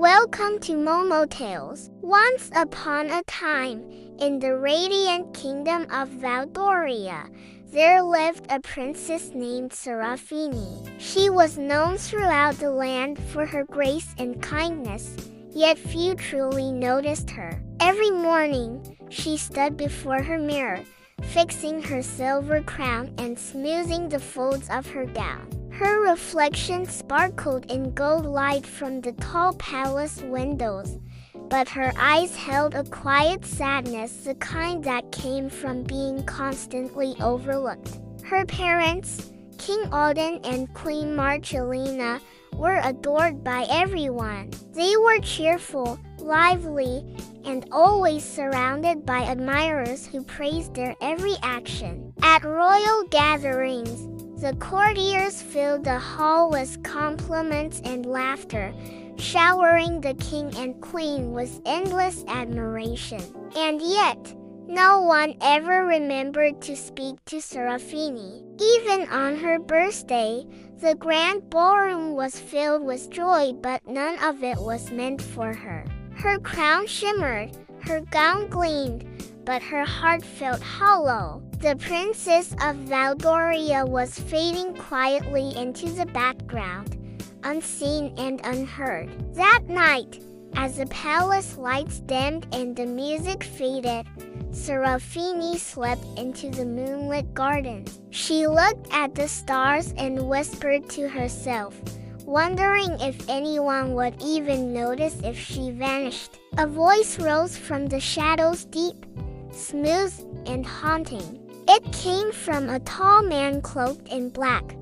Welcome to Momo Tales. Once upon a time, in the radiant kingdom of Valdoria, there lived a princess named Seraphine. She was known throughout the land for her grace and kindness, yet few truly noticed her. Every morning, she stood before her mirror, fixing her silver crown and smoothing the folds of her gown. Her reflection sparkled in gold light from the tall palace windows, but her eyes held a quiet sadness, the kind that came from being constantly overlooked. Her parents, King Alden and Queen Marcellina, were adored by everyone. They were cheerful, lively, and always surrounded by admirers who praised their every action. At royal gatherings, the courtiers filled the hall with compliments and laughter, showering the king and queen with endless admiration. And yet, no one ever remembered to speak to Seraphine. Even on her birthday, the grand ballroom was filled with joy, but none of it was meant for her. Her crown shimmered, her gown gleamed, but her heart felt hollow. The princess of Valdoria was fading quietly into the background, unseen and unheard. That night, as the palace lights dimmed and the music faded, Seraphine slept into the moonlit garden. She looked at the stars and whispered to herself, wondering if anyone would even notice if she vanished. A voice rose from the shadows, deep, smooth, and haunting. It came from a tall man cloaked in black,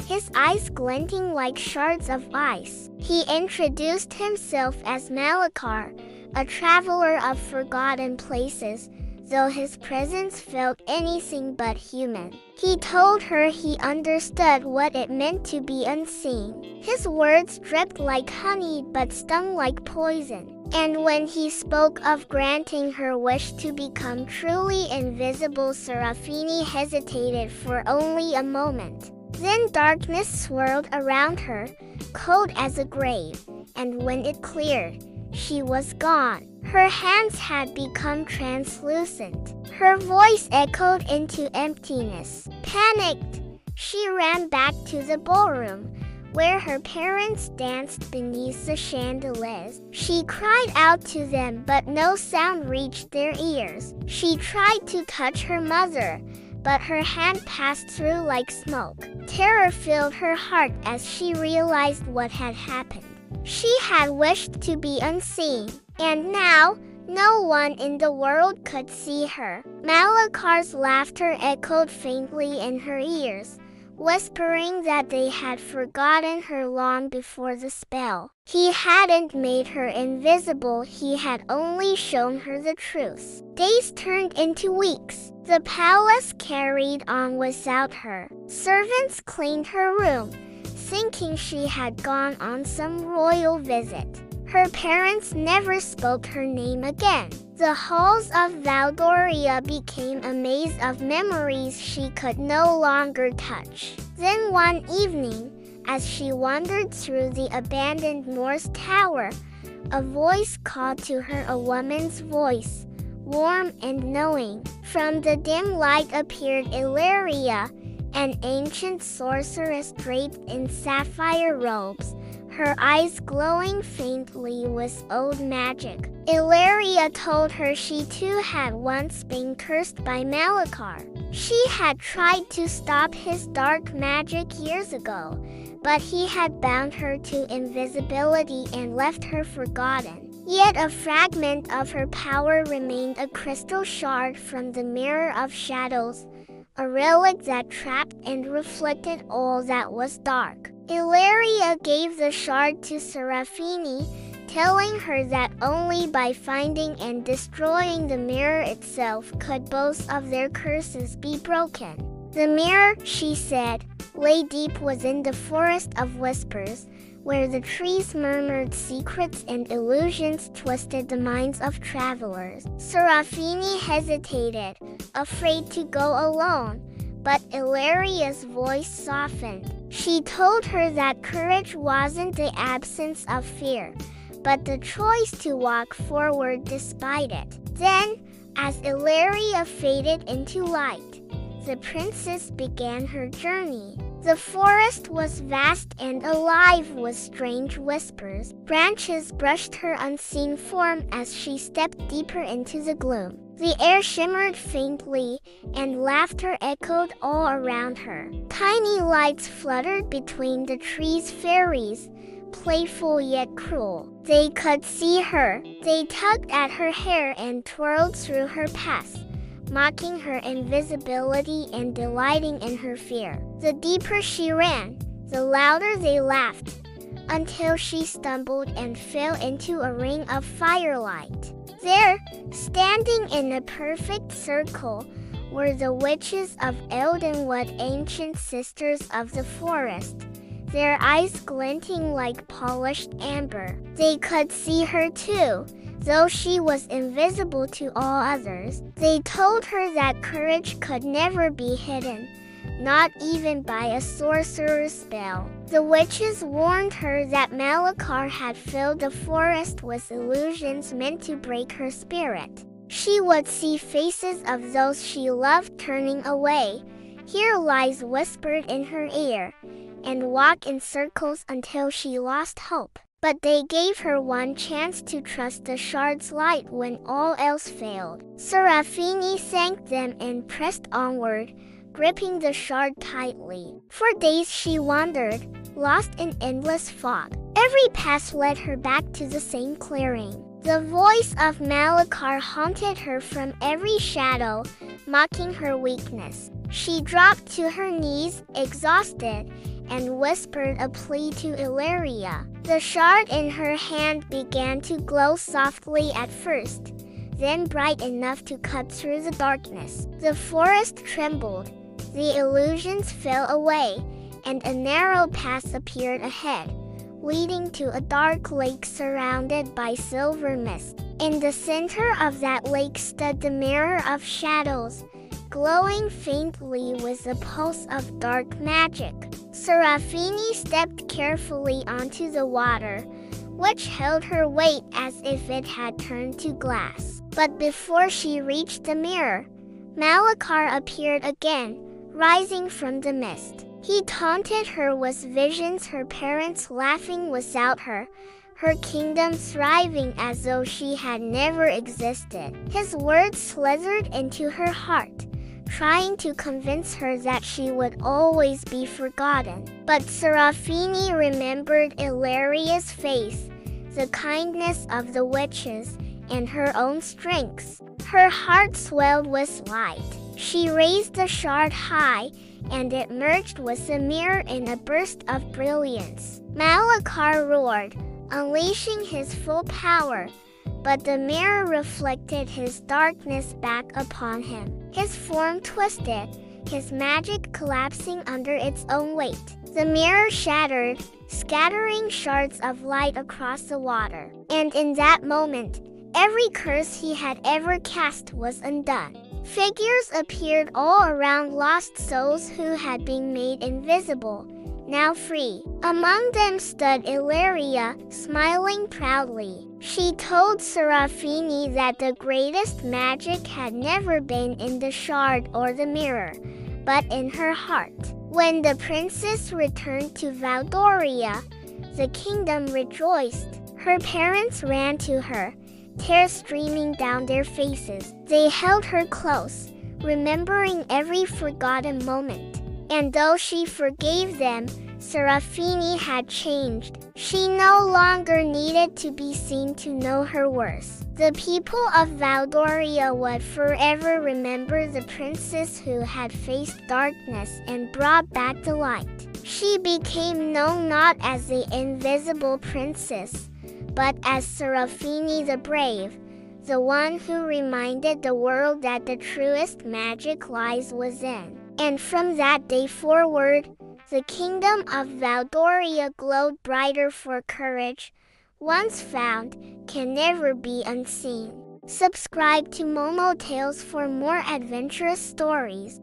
his eyes glinting like shards of ice. He introduced himself as Malachar, a traveler of forgotten places, though his presence felt anything but human. He told her he understood what it meant to be unseen. His words dripped like honey but stung like poison. And when he spoke of granting her wish to become truly invisible, Seraphine hesitated for only a moment. Then darkness swirled around her, cold as a grave, and when it cleared, she was gone. Her hands had become translucent. Her voice echoed into emptiness. Panicked, she ran back to the ballroom, where her parents danced beneath the chandeliers. She cried out to them, but no sound reached their ears. She tried to touch her mother, but her hand passed through like smoke. Terror filled her heart as she realized what had happened. She had wished to be unseen, and now no one in the world could see her. Malachar's laughter echoed faintly in her ears, whispering that they had forgotten her long before the spell. He hadn't made her invisible, he had only shown her the truth. Days turned into weeks. The palace carried on without her. Servants cleaned her room, thinking she had gone on some royal visit. Her parents never spoke her name again. The halls of Valdoria became a maze of memories she could no longer touch. Then one evening, as she wandered through the abandoned North Tower, a voice called to her, a woman's voice, warm and knowing. From the dim light appeared Ilaria, an ancient sorceress draped in sapphire robes, her eyes glowing faintly with old magic. Ilaria told her she too had once been cursed by Malachar. She had tried to stop his dark magic years ago, but he had bound her to invisibility and left her forgotten. Yet a fragment of her power remained, a crystal shard from the mirror of shadows, a relic that trapped and reflected all that was dark. Ilaria gave the shard to Seraphine, telling her that only by finding and destroying the mirror itself could both of their curses be broken. The mirror, she said, lay deep within the forest of whispers, where the trees murmured secrets and illusions twisted the minds of travelers. Seraphine hesitated, afraid to go alone, but Ilaria's voice softened. She told her that courage wasn't the absence of fear, but the choice to walk forward despite it. Then, as Ilaria faded into light, the princess began her journey. The forest was vast and alive with strange whispers. Branches brushed her unseen form as she stepped deeper into the gloom. The air shimmered faintly, and laughter echoed all around her. Tiny lights fluttered between the trees. Fairies, playful yet cruel. They could see her. They tugged at her hair and twirled through her paths, mocking her invisibility and delighting in her fear. The deeper she ran, the louder they laughed, until she stumbled and fell into a ring of firelight. There, standing in a perfect circle, were the witches of Eldenwood, ancient sisters of the forest, their eyes glinting like polished amber. They could see her too, though she was invisible to all others. They told her that courage could never be hidden, not even by a sorcerer's spell. The witches warned her that Malachar had filled the forest with illusions meant to break her spirit. She would see faces of those she loved turning away, hear lies whispered in her ear, and walk in circles until she lost hope. But they gave her one chance to trust the shard's light when all else failed. Seraphine thanked them and pressed onward, gripping the shard tightly. For days she wandered, lost in endless fog. Every path led her back to the same clearing. The voice of Malachar haunted her from every shadow, mocking her weakness. She dropped to her knees, exhausted, and whispered a plea to Ilaria. The shard in her hand began to glow softly at first, then bright enough to cut through the darkness. The forest trembled, the illusions fell away, and a narrow path appeared ahead, leading to a dark lake surrounded by silver mist. In the center of that lake stood the Mirror of Shadows, glowing faintly with a pulse of dark magic. Seraphine stepped carefully onto the water, which held her weight as if it had turned to glass. But before she reached the mirror, Malachar appeared again, rising from the mist. He taunted her with visions, her parents laughing without her, her kingdom thriving as though she had never existed. His words slithered into her heart, trying to convince her that she would always be forgotten. But Seraphine remembered Ilaria's face, the kindness of the witches, and her own strengths. Her heart swelled with light. She raised the shard high, and it merged with the mirror in a burst of brilliance. Malachar roared, unleashing his full power, but the mirror reflected his darkness back upon him. His form twisted, his magic collapsing under its own weight. The mirror shattered, scattering shards of light across the water. And in that moment, every curse he had ever cast was undone. Figures appeared all around, lost souls who had been made invisible, now free. Among them stood Ilaria, smiling proudly. She told Seraphine that the greatest magic had never been in the shard or the mirror, but in her heart. When the princess returned to Valdoria, the kingdom rejoiced. Her parents ran to her, tears streaming down their faces. They held her close, remembering every forgotten moment. And though she forgave them, Seraphine had changed. She no longer needed to be seen to know her worth. The people of Valdoria would forever remember the princess who had faced darkness and brought back the light. She became known not as the invisible princess, but as Seraphine the Brave, the one who reminded the world that the truest magic lies within. And from that day forward, the kingdom of Valdoria glowed brighter, for courage, once found, can never be unseen. Subscribe to Momo Tales for more adventurous stories.